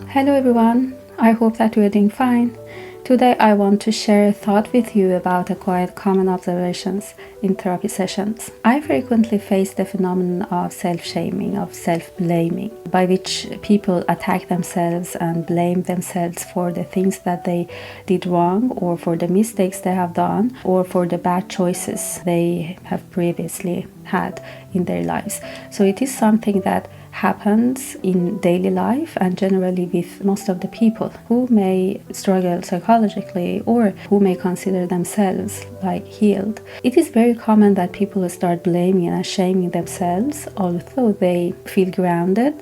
Hello everyone, I hope that you are doing fine. Today I want to share a thought with you about a quite common observations in therapy sessions. I frequently face the phenomenon of self-shaming, of self-blaming, by which people attack themselves and blame themselves for the things that they did wrong, or for the mistakes they have done, or for the bad choices they have previously had in their lives. So it is something that happens in daily life and generally with most of the people who may struggle psychologically or who may consider themselves like healed. It is very common that people start blaming and shaming themselves, although they feel grounded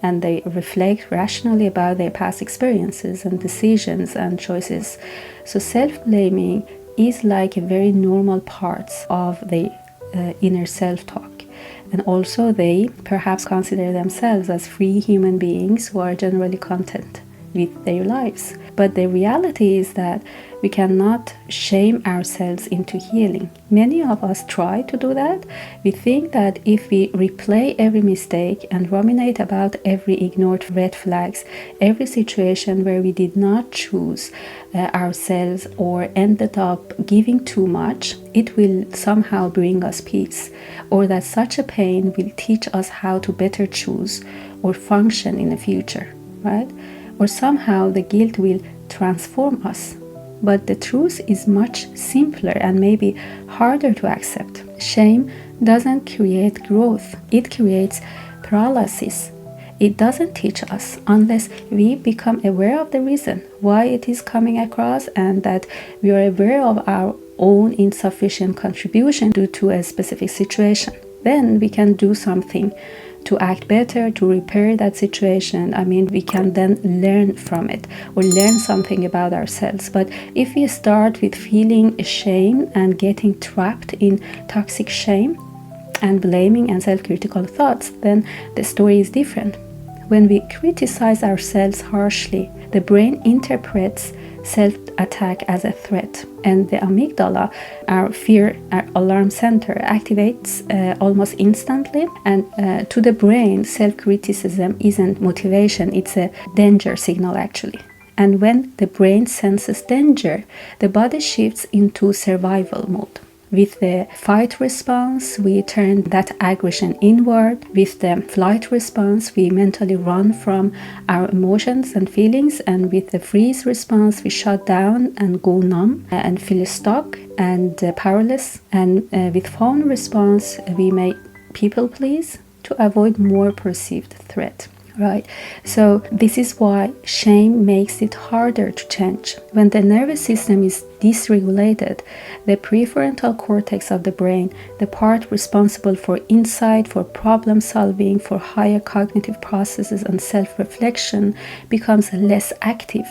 and they reflect rationally about their past experiences and decisions and choices. So self-blaming is like a very normal part of the inner self-talk. And also they perhaps consider themselves as free human beings who are generally content with their lives. But the reality is that we cannot shame ourselves into healing. Many of us try to do that. We think that if we replay every mistake and ruminate about every ignored red flags, every situation where we did not choose ourselves or ended up giving too much, it will somehow bring us peace, or that such a pain will teach us how to better choose or function in the future, right? Or somehow the guilt will transform us. But the truth is much simpler and maybe harder to accept. Shame doesn't create growth, it creates paralysis. It doesn't teach us unless we become aware of the reason why it is coming across, and that we are aware of our own insufficient contribution due to a specific situation. Then we can do something to act better, to repair that situation. We can then learn from it or learn something about ourselves. But if we start with feeling ashamed and getting trapped in toxic shame and blaming and self-critical thoughts, then the story is different. When we criticize ourselves harshly, the brain interprets self-attack as a threat, and the amygdala, our fear, our alarm center, activates almost instantly. And to the brain, self-criticism isn't motivation, it's a danger signal actually. And when the brain senses danger, the body shifts into survival mode. With the fight response, we turn that aggression inward. With the flight response, we mentally run from our emotions and feelings. And with the freeze response, we shut down and go numb and feel stuck and powerless. And with fawn response, we may people please to avoid more perceived threat. Right, so this is why shame makes it harder to change. When the nervous system is dysregulated, the prefrontal cortex of the brain, the part responsible for insight, for problem solving, for higher cognitive processes and self-reflection, becomes less active.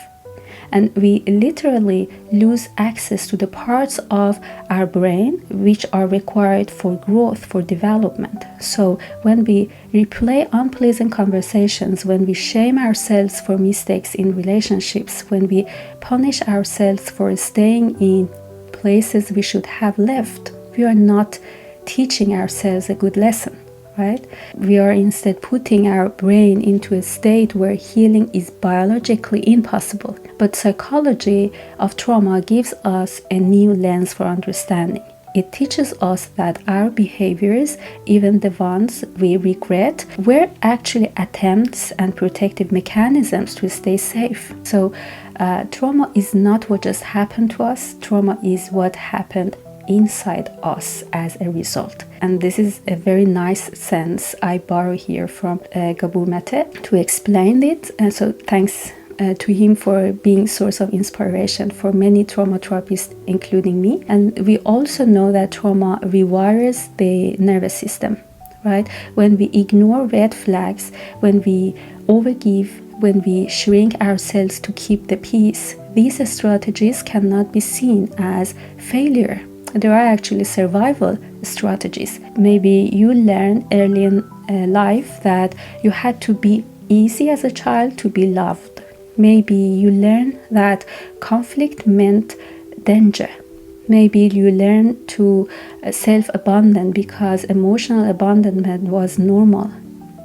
And we literally lose access to the parts of our brain which are required for growth, for development. So when we replay unpleasant conversations, when we shame ourselves for mistakes in relationships, when we punish ourselves for staying in places we should have left, we are not teaching ourselves a good lesson. Right? We are instead putting our brain into a state where healing is biologically impossible. But psychology of trauma gives us a new lens for understanding. It teaches us that our behaviors, even the ones we regret, were actually attempts and protective mechanisms to stay safe. So trauma is not what just happened to us. Trauma is what happened inside us as a result. And this is a very nice sense I borrow here from Gabor Mate to explain it. And so thanks to him for being source of inspiration for many trauma therapists, including me. And we also know that trauma rewires the nervous system, right? When we ignore red flags, when we overgive, when we shrink ourselves to keep the peace, these strategies cannot be seen as failure. There are actually survival strategies. Maybe you learned early in life that you had to be easy as a child to be loved. Maybe you learned that conflict meant danger. Maybe you learned to self-abandon because emotional abandonment was normal.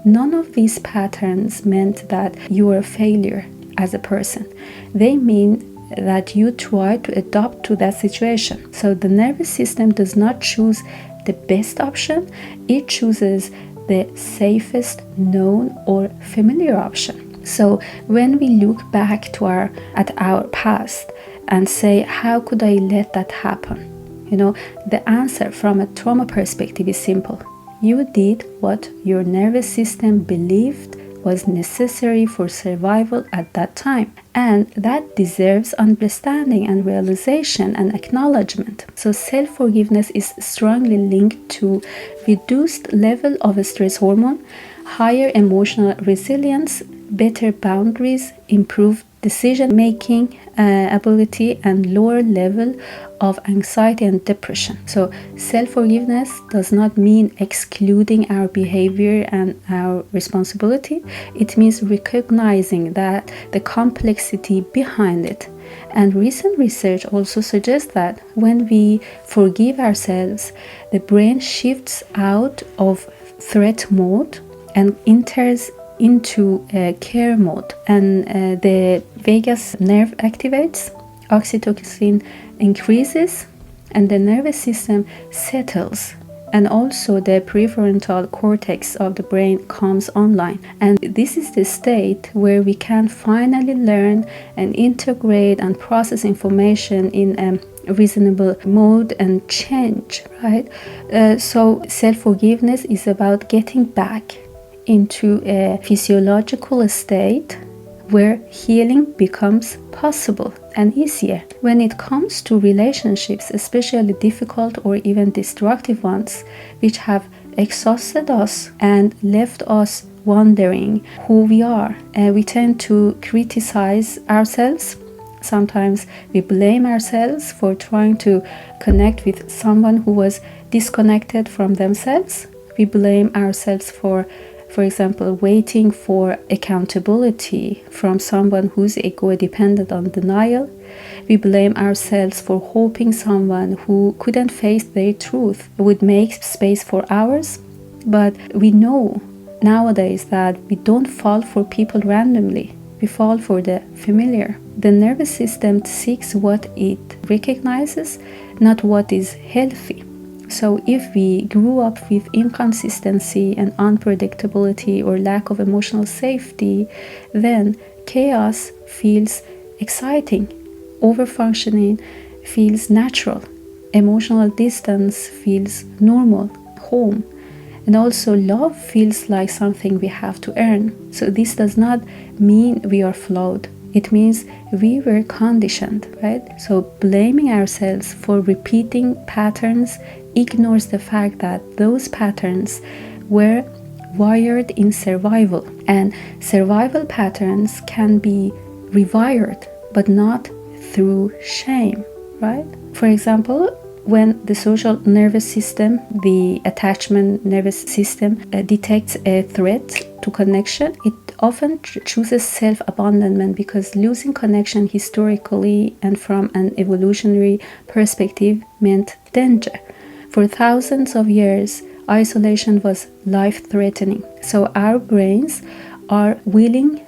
None of these patterns meant that you were a failure as a person. They mean that you try to adapt to that situation. So the nervous system does not choose the best option, it chooses the safest known or familiar option. So when we look back at our past and say, how could I let that happen? The answer from a trauma perspective is simple. You did what your nervous system believed was necessary for survival at that time, and that deserves understanding and realization and acknowledgement. So self-forgiveness is strongly linked to reduced level of stress hormone, higher emotional resilience, better boundaries, improved decision-making ability, and lower level of anxiety and depression. So self-forgiveness does not mean excluding our behavior and our responsibility. It means recognizing that the complexity behind it. And recent research also suggests that when we forgive ourselves, the brain shifts out of threat mode and enters into care mode, and the vagus nerve activates, oxytocin increases, and the nervous system settles, and also the prefrontal cortex of the brain comes online. And this is the state where we can finally learn and integrate and process information in a reasonable mode and change, right? So self-forgiveness is about getting back into a physiological state where healing becomes possible and easier. When it comes to relationships, especially difficult or even destructive ones, which have exhausted us and left us wondering who we are, we tend to criticize ourselves. Sometimes we blame ourselves for trying to connect with someone who was disconnected from themselves. We blame ourselves for example, waiting for accountability from someone who's ego-dependent on denial. We blame ourselves for hoping someone who couldn't face their truth would make space for ours. But we know nowadays that we don't fall for people randomly. We fall for the familiar. The nervous system seeks what it recognizes, not what is healthy. So if we grew up with inconsistency and unpredictability or lack of emotional safety, then chaos feels exciting, overfunctioning feels natural, emotional distance feels normal, home, and also love feels like something we have to earn. So this does not mean we are flawed. It means we were conditioned, right? So blaming ourselves for repeating patterns ignores the fact that those patterns were wired in survival, and survival patterns can be rewired, but not through shame, right? For example, when the social nervous system, the attachment nervous system, detects a threat to connection, it often chooses self-abandonment because losing connection historically and from an evolutionary perspective meant danger. For thousands of years, isolation was life-threatening. So our brains are willing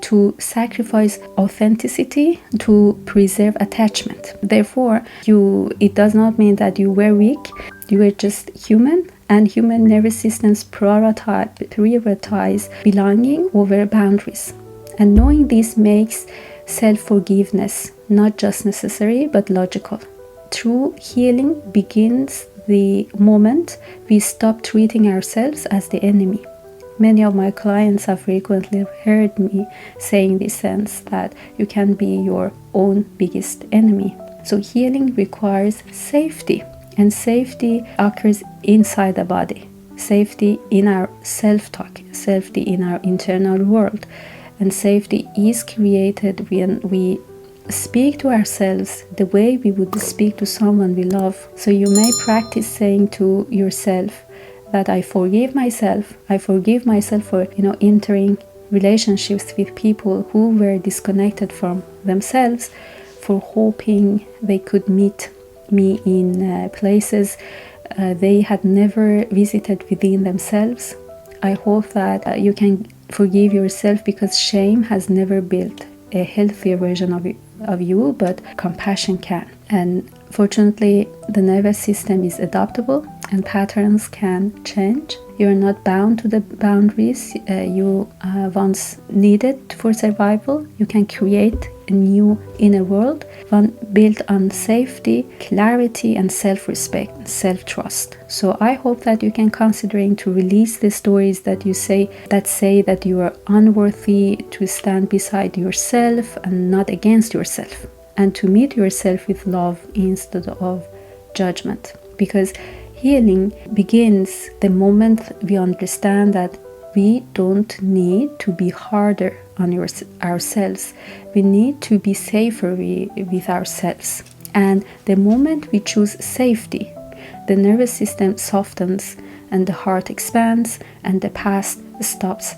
to sacrifice authenticity to preserve attachment. Therefore, it does not mean that you were weak. You were just human, and human nervous systems prioritize belonging over boundaries. And knowing this makes self-forgiveness not just necessary but logical. True healing begins the moment we stop treating ourselves as the enemy. Many of my clients have frequently heard me saying this sense that you can be your own biggest enemy. So healing requires safety, and safety occurs inside the body. Safety in our self-talk, safety in our internal world, and safety is created when we speak to ourselves the way we would speak to someone we love. So you may practice saying to yourself that I forgive myself for entering relationships with people who were disconnected from themselves, for hoping they could meet me in places they had never visited within themselves. I hope that you can forgive yourself, because shame has never built a healthier version of you, but compassion can. And fortunately, the nervous system is adaptable and patterns can change. You're not bound to the boundaries you once needed for survival. You can create a new inner world, one built on safety, clarity, and self-respect, self-trust. So I hope that you can considering to release the stories that say that you are unworthy, to stand beside yourself and not against yourself, and to meet yourself with love instead of judgment. Because healing begins the moment we understand that we don't need to be harder on ourselves. We need to be safer with ourselves. And the moment we choose safety, the nervous system softens and the heart expands and the past stops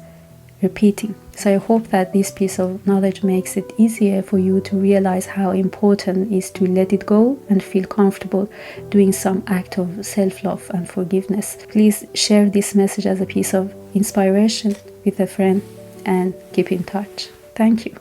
repeating. So I hope that this piece of knowledge makes it easier for you to realize how important it is to let it go and feel comfortable doing some act of self-love and forgiveness. Please share this message as a piece of inspiration with a friend and keep in touch. Thank you.